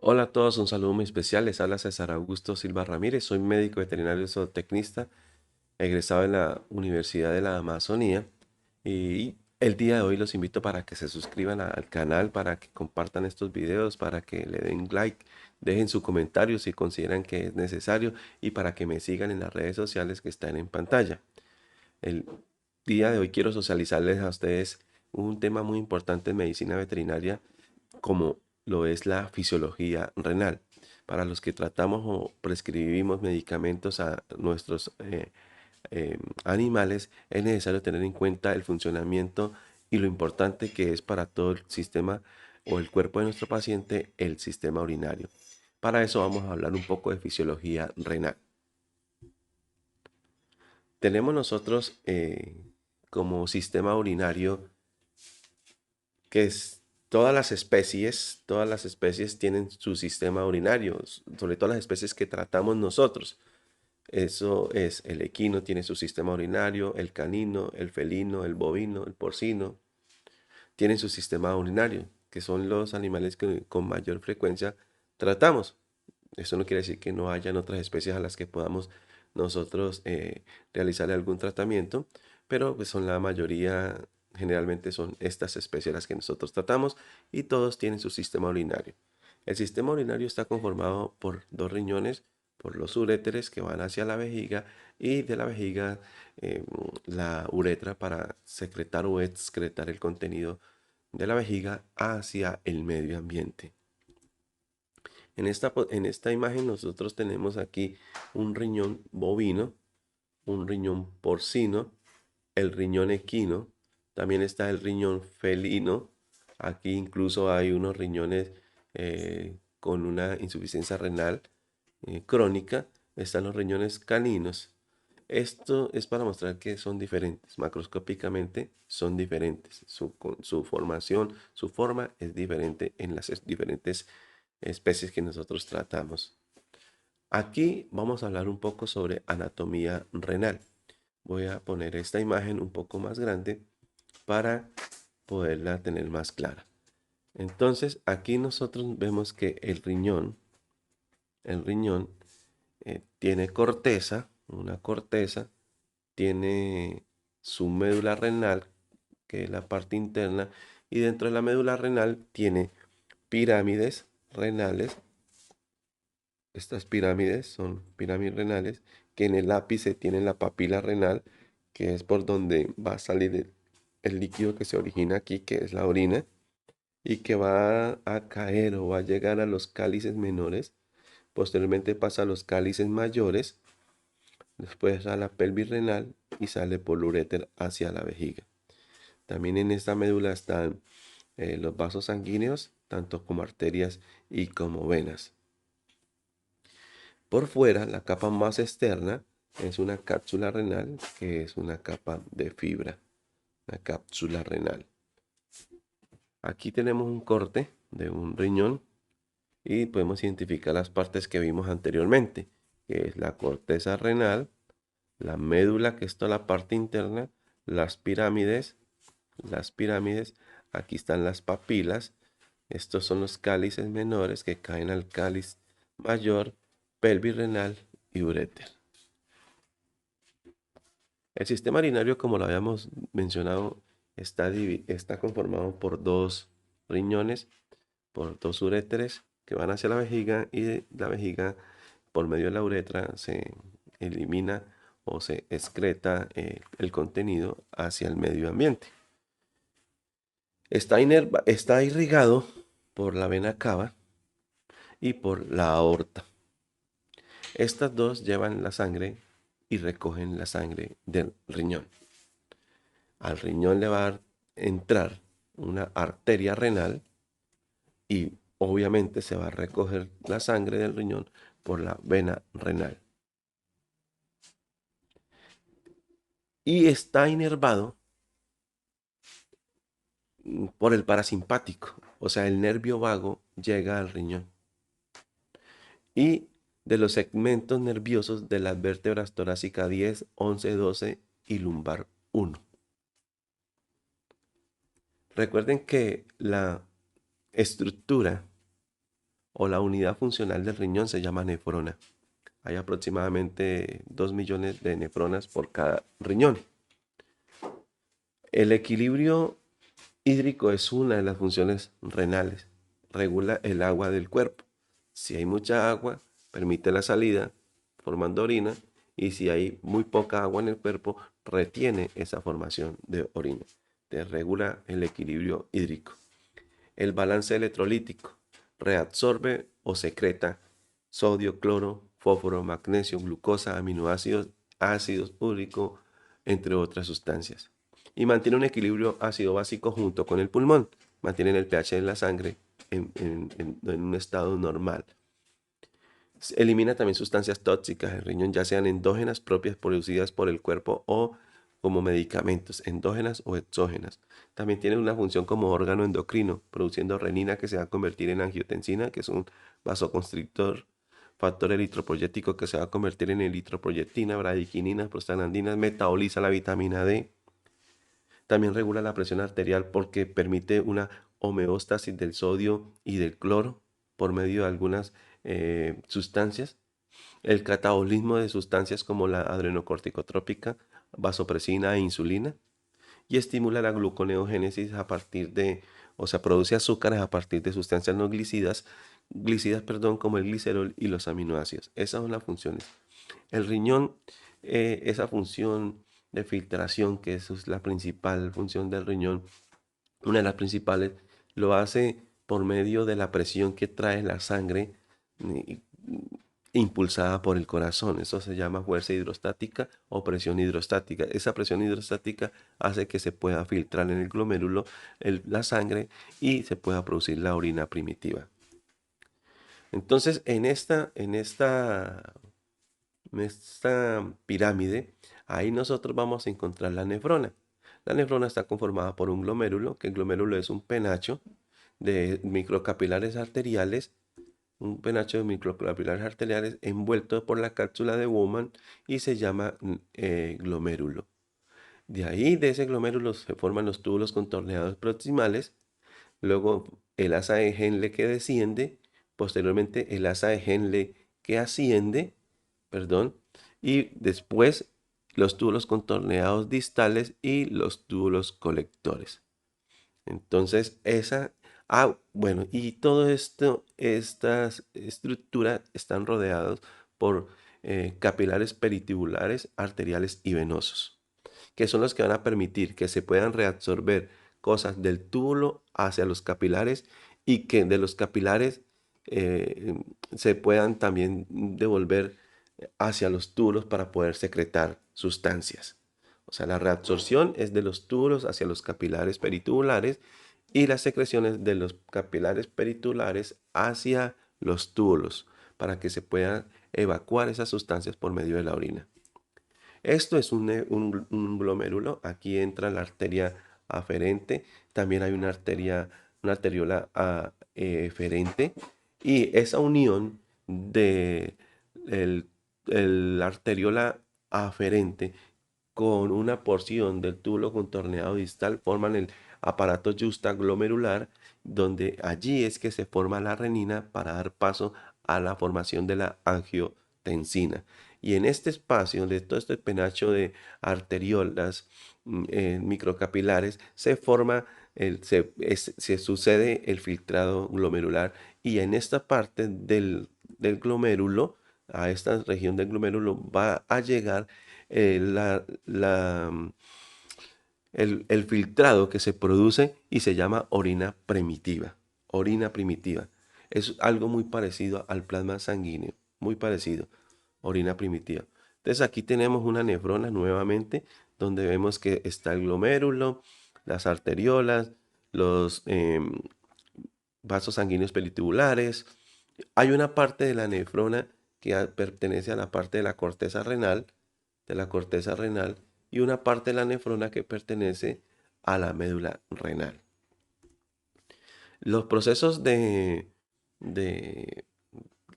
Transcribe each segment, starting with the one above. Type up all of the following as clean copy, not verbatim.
Hola a todos, un saludo muy especial. Les habla César Augusto Silva Ramírez. Soy médico veterinario zootecnista, egresado en la Universidad de la Amazonía. Y el día de hoy los invito para que se suscriban al canal, para que compartan estos videos, para que le den like, dejen su comentario si consideran que es necesario y para que me sigan en las redes sociales que están en pantalla. El día de hoy quiero socializarles a ustedes un tema muy importante en medicina veterinaria como lo es la fisiología renal. Para los que tratamos o prescribimos medicamentos a nuestros animales, es necesario tener en cuenta el funcionamiento y lo importante que es para todo el sistema o el cuerpo de nuestro paciente el sistema urinario. Para eso vamos a hablar un poco de fisiología renal. Tenemos nosotros como sistema urinario que es todas las especies tienen su sistema urinario, sobre todo las especies que tratamos nosotros. Eso es, el equino tiene su sistema urinario, el canino, el felino, el bovino, el porcino, tienen su sistema urinario, que son los animales que con mayor frecuencia tratamos. Eso no quiere decir que no hayan otras especies a las que podamos nosotros realizarle algún tratamiento, pero pues son la mayoría, generalmente son estas especies las que nosotros tratamos y todos tienen su sistema urinario. El sistema urinario está conformado por dos riñones, por los uréteres que van hacia la vejiga y de la vejiga eh, la uretra para secretar o excretar el contenido de la vejiga hacia el medio ambiente. En esta imagen nosotros tenemos aquí un riñón bovino, un riñón porcino, el riñón equino, también está el riñón felino. Aquí incluso hay unos riñones con una insuficiencia renal crónica. Están los riñones caninos. Esto es para mostrar que son diferentes, macroscópicamente son diferentes. Su formación, su forma es diferente en las diferentes especies que nosotros tratamos. Aquí vamos a hablar un poco sobre anatomía renal. Voy a poner esta imagen un poco más grande para poderla tener más clara. Entonces, aquí nosotros vemos que el riñón tiene corteza, una corteza, tiene su médula renal, que es la parte interna, y dentro de la médula renal tiene pirámides renales. Estas pirámides son pirámides renales que en el ápice tienen la papila renal, que es por donde va a salir el líquido que se origina aquí, que es la orina, y que va a caer o va a llegar a los cálices menores. Posteriormente pasa a los cálices mayores, después a la pelvis renal y sale por el uréter hacia la vejiga. También en esta médula están los vasos sanguíneos, tanto como arterias y como venas. Por fuera, la capa más externa es una cápsula renal, que es una capa de fibra, la cápsula renal. Aquí tenemos un corte de un riñón y podemos identificar las partes que vimos anteriormente, que es la corteza renal, la médula, que es toda la parte interna, las pirámides, aquí están las papilas, estos son los cálices menores que caen al cáliz mayor, pelvis renal y uréter. El sistema urinario, como lo habíamos mencionado, está conformado por dos riñones, por dos uréteres que van hacia la vejiga y de la vejiga, por medio de la uretra, se elimina o se excreta el contenido hacia el medio ambiente. Está irrigado por la vena cava y por la aorta. Estas dos llevan la sangre y recogen la sangre del riñón. Al riñón le va a entrar una arteria renal y obviamente se va a recoger la sangre del riñón por la vena renal. Y está inervado por el parasimpático, o sea, el nervio vago llega al riñón. Y de los segmentos nerviosos de las vértebras torácica 10, 11, 12 y lumbar 1. Recuerden que la estructura o la unidad funcional del riñón se llama nefrona. Hay aproximadamente 2 millones de nefronas por cada riñón. El equilibrio hídrico es una de las funciones renales. Regula el agua del cuerpo. Si hay mucha agua, permite la salida formando orina, y si hay muy poca agua en el cuerpo, retiene esa formación de orina. Te regula el equilibrio hídrico. El balance electrolítico. Reabsorbe o secreta sodio, cloro, fósforo, magnesio, glucosa, aminoácidos, ácidos úricos, entre otras sustancias. Y mantiene un equilibrio ácido básico junto con el pulmón. Mantienen el pH de la sangre en un estado normal. Elimina también sustancias tóxicas del riñón, ya sean endógenas propias producidas por el cuerpo o como medicamentos, endógenas o exógenas. También tiene una función como órgano endocrino, produciendo renina que se va a convertir en angiotensina, que es un vasoconstrictor, factor eritropoyético que se va a convertir en eritropoyetina, bradiquininas, prostaglandinas, metaboliza la vitamina D. También regula la presión arterial porque permite una homeostasis del sodio y del cloro por medio de algunas sustancias. El catabolismo de sustancias como la adrenocorticotrópica, vasopresina e insulina. Y estimula la gluconeogénesis a partir de, o sea, produce azúcares a partir de sustancias no glicidas, perdón, como el glicerol y los aminoácidos. Esas son las funciones. El riñón, esa función de filtración, que eso es la principal función del riñón, una de las principales, lo hace por medio de la presión que trae la sangre eh, impulsada por el corazón. Eso se llama fuerza hidrostática o presión hidrostática. Esa presión hidrostática hace que se pueda filtrar en el glomérulo la sangre y se pueda producir la orina primitiva. Entonces, en esta pirámide, ahí nosotros vamos a encontrar la nefrona. La nefrona está conformada por un glomérulo, que el glomérulo es un penacho de microcapilares arteriales, un penacho de microcapilares arteriales envuelto por la cápsula de Bowman y se llama glomérulo. De ahí, de ese glomérulo, se forman los túbulos contorneados proximales, luego el asa de Henle que desciende, posteriormente el asa de Henle que asciende, perdón, y después los túbulos contorneados distales y los túbulos colectores. Entonces, bueno, y todo esto, estas estructuras están rodeados por capilares peritubulares, arteriales y venosos, que son los que van a permitir que se puedan reabsorber cosas del túbulo hacia los capilares y que de los capilares eh, se puedan también devolver hacia los túbulos para poder secretar sustancias. O sea, la reabsorción es de los túbulos hacia los capilares peritubulares y las secreciones de los capilares peritubulares hacia los túbulos para que se puedan evacuar esas sustancias por medio de la orina. Esto es un glomérulo. Aquí entra la arteria aferente. También hay una arteriola eferente. Y esa unión de la arteriola aferente con una porción del túbulo contorneado distal forman el aparato justaglomerular, donde allí es que se forma la renina para dar paso a la formación de la angiotensina. Y en este espacio, de todo este penacho de arteriolas microcapilares, se forma, se sucede el filtrado glomerular, y en esta parte del glomérulo, a esta región del glomérulo, va a llegar eh, la, la, mm, el filtrado que se produce y se llama orina primitiva. Orina primitiva. Es algo muy parecido al plasma sanguíneo, muy parecido. Orina primitiva. Entonces aquí tenemos una nefrona nuevamente, donde vemos que está el glomérulo, las arteriolas, los vasos sanguíneos peritubulares. Hay una parte de la nefrona que pertenece a la parte de la corteza renal, y una parte de la nefrona que pertenece a la médula renal. Los procesos de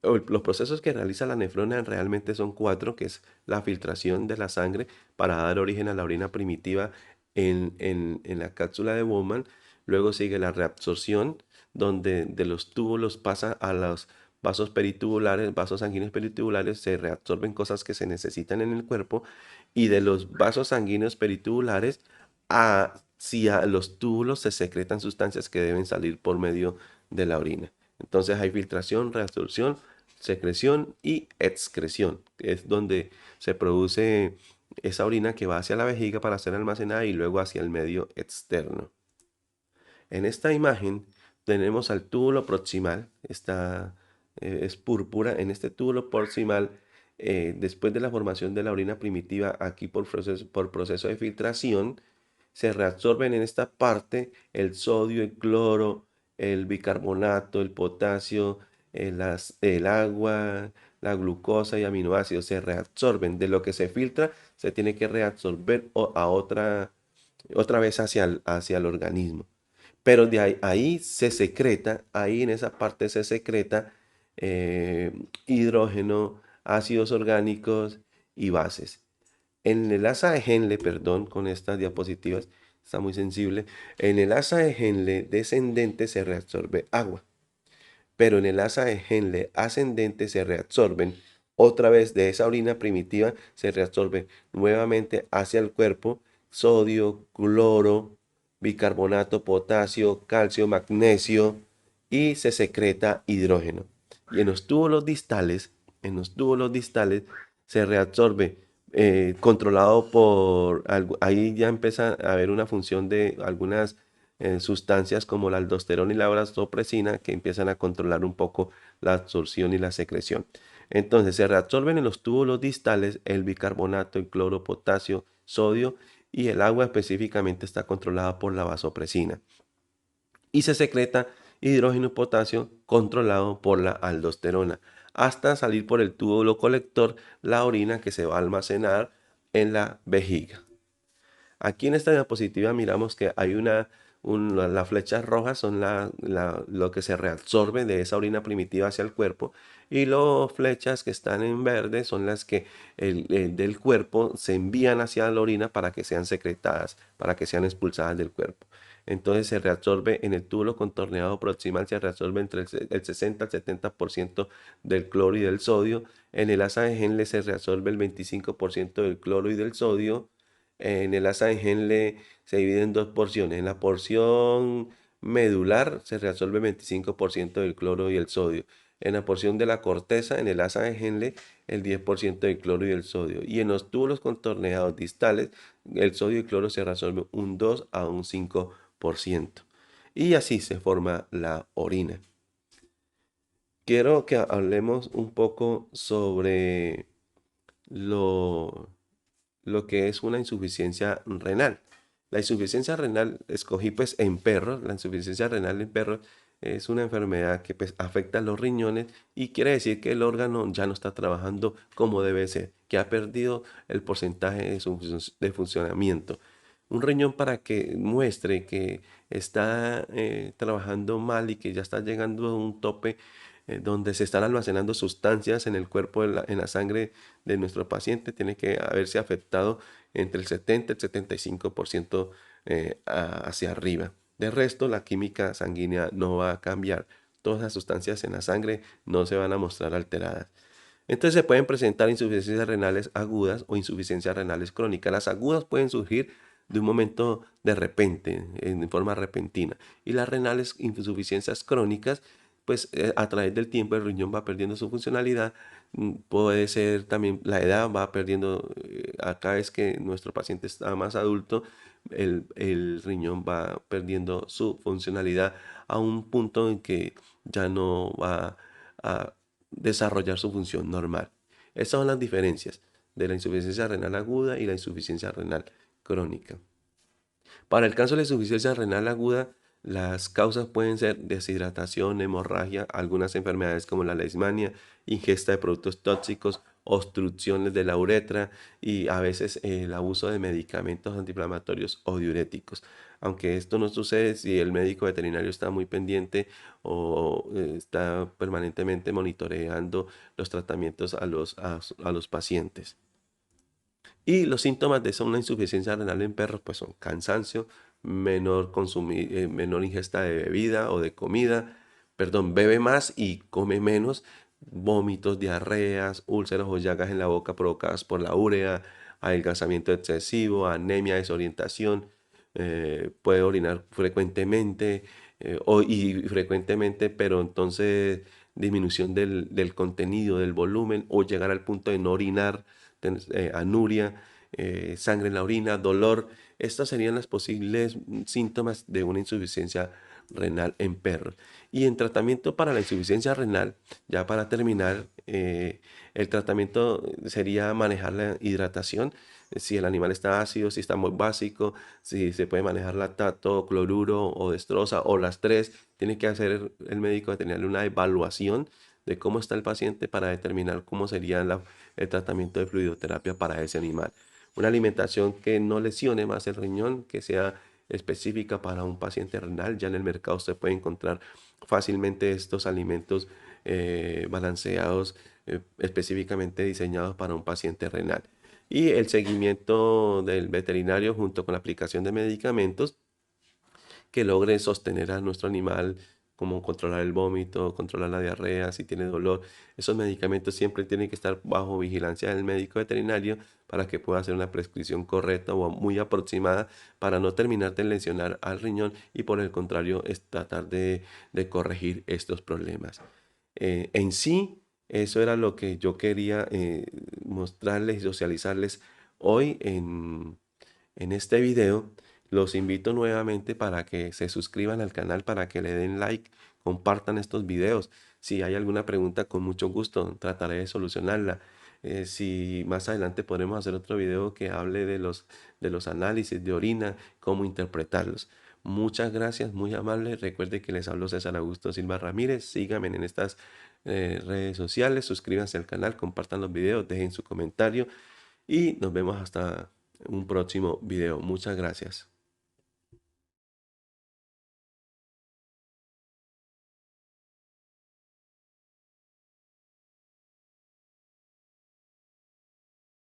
los procesos que realiza la nefrona realmente son cuatro, que es la filtración de la sangre para dar origen a la orina primitiva en la cápsula de Bowman. Luego sigue la reabsorción donde de los túbulos pasa a los vasos peritubulares, vasos sanguíneos peritubulares, se reabsorben cosas que se necesitan en el cuerpo, y de los vasos sanguíneos peritubulares hacia los túbulos se secretan sustancias que deben salir por medio de la orina. Entonces hay filtración, reabsorción, secreción y excreción, que es donde se produce esa orina que va hacia la vejiga para ser almacenada y luego hacia el medio externo. En esta imagen tenemos al túbulo proximal, es púrpura. En este túbulo proximal, después de la formación de la orina primitiva, aquí por proceso de filtración, se reabsorben en esta parte el sodio, el cloro, el bicarbonato, el potasio, el agua, la glucosa y aminoácidos. Se reabsorben. De lo que se filtra, se tiene que reabsorber otra vez hacia el organismo. Pero de ahí se secreta, ahí en esa parte se secreta eh, hidrógeno, ácidos orgánicos y bases. En el asa de Henle, perdón, con estas diapositivas, está muy sensible. En el asa de Henle descendente se reabsorbe agua, pero en el asa de Henle ascendente se reabsorben otra vez de esa orina primitiva, se reabsorbe nuevamente hacia el cuerpo sodio, cloro, bicarbonato, potasio, calcio, magnesio, y se secreta hidrógeno. Y en los túbulos distales se reabsorbe controlado ahí ya empieza a haber una función de algunas sustancias como la aldosterona y la vasopresina que empiezan a controlar un poco la absorción y la secreción. Entonces se reabsorben en los túbulos distales el bicarbonato, el cloro, potasio, sodio, y el agua específicamente está controlada por la vasopresina. Y se secreta hidrógeno y potasio controlado por la aldosterona, hasta salir por el túbulo colector la orina que se va a almacenar en la vejiga. Aquí en esta diapositiva miramos que hay las flechas rojas son lo que se reabsorbe de esa orina primitiva hacia el cuerpo, y las flechas que están en verde son las que del cuerpo se envían hacia la orina para que sean secretadas, para que sean expulsadas del cuerpo. Entonces se reabsorbe en el túbulo contorneado proximal, se reabsorbe entre el 60 al 70% del cloro y del sodio. En el asa de Henle se reabsorbe el 25% del cloro y del sodio. En el asa de Henle se divide en dos porciones. En la porción medular se reabsorbe el 25% del cloro y el sodio. En la porción de la corteza, en el asa de Henle, el 10% del cloro y el sodio. Y en los túbulos contorneados distales, el sodio y el cloro se reabsorben un 2 a un 5%. Y así se forma la orina. Quiero que hablemos un poco sobre lo, lo que es una insuficiencia renal. La insuficiencia renal escogí pues en perros. La insuficiencia renal en perros es una enfermedad que pues, afecta a los riñones, y quiere decir que el órgano ya no está trabajando como debe ser, que ha perdido el porcentaje de funcionamiento. Un riñón, para que muestre que está trabajando mal y que ya está llegando a un tope donde se están almacenando sustancias en el cuerpo, en la sangre de nuestro paciente, tiene que haberse afectado entre el 70 y el 75% hacia arriba. De resto, la química sanguínea no va a cambiar. Todas las sustancias en la sangre no se van a mostrar alteradas. Entonces se pueden presentar insuficiencias renales agudas o insuficiencias renales crónicas. Las agudas pueden surgir de un momento de repente, en forma repentina. Y las renales insuficiencias crónicas, pues a través del tiempo el riñón va perdiendo su funcionalidad. Puede ser también la edad, va perdiendo, acá es que nuestro paciente está más adulto, el riñón va perdiendo su funcionalidad a un punto en que ya no va a desarrollar su función normal. Estas son las diferencias de la insuficiencia renal aguda y la insuficiencia renal crónica. Para el caso de la insuficiencia renal aguda, las causas pueden ser deshidratación, hemorragia, algunas enfermedades como la leishmania, ingesta de productos tóxicos, obstrucciones de la uretra, y a veces el abuso de medicamentos antiinflamatorios o diuréticos. Aunque esto no sucede si el médico veterinario está muy pendiente o está permanentemente monitoreando los tratamientos a los pacientes. Y los síntomas de una insuficiencia renal en perros pues son cansancio, menor ingesta de bebida o de comida, perdón, bebe más y come menos, vómitos, diarreas, úlceras o llagas en la boca provocadas por la urea, adelgazamiento excesivo, anemia, desorientación, puede orinar frecuentemente y frecuentemente, pero entonces disminución del contenido, del volumen o llegar al punto de no orinar, anuria, sangre en la orina, dolor. Estas serían las posibles síntomas de una insuficiencia renal en perros. Y en tratamiento para la insuficiencia renal, ya para terminar, el tratamiento sería manejar la hidratación, si el animal está ácido, si está muy básico, si se puede manejar lactato, cloruro o destroza o las tres. Tiene que hacer el médico tenerle una evaluación de cómo está el paciente para determinar cómo sería el tratamiento de fluidoterapia para ese animal. Una alimentación que no lesione más el riñón, que sea específica para un paciente renal. Ya en el mercado se puede encontrar fácilmente estos alimentos balanceados, específicamente diseñados para un paciente renal. Y el seguimiento del veterinario junto con la aplicación de medicamentos que logre sostener a nuestro animal, como controlar el vómito, controlar la diarrea, si tiene dolor. Esos medicamentos siempre tienen que estar bajo vigilancia del médico veterinario para que pueda hacer una prescripción correcta o muy aproximada para no terminar de lesionar al riñón y por el contrario es tratar de corregir estos problemas. En sí, eso era lo que yo quería mostrarles y socializarles hoy en este video. Los invito nuevamente para que se suscriban al canal, para que le den like, compartan estos videos. Si hay alguna pregunta, con mucho gusto trataré de solucionarla. Si más adelante podremos hacer otro video que hable de los análisis de orina, cómo interpretarlos. Muchas gracias, muy amable. Recuerde que les hablo César Augusto Silva Ramírez. Síganme en estas redes sociales, suscríbanse al canal, compartan los videos, dejen su comentario y nos vemos hasta un próximo video. Muchas gracias.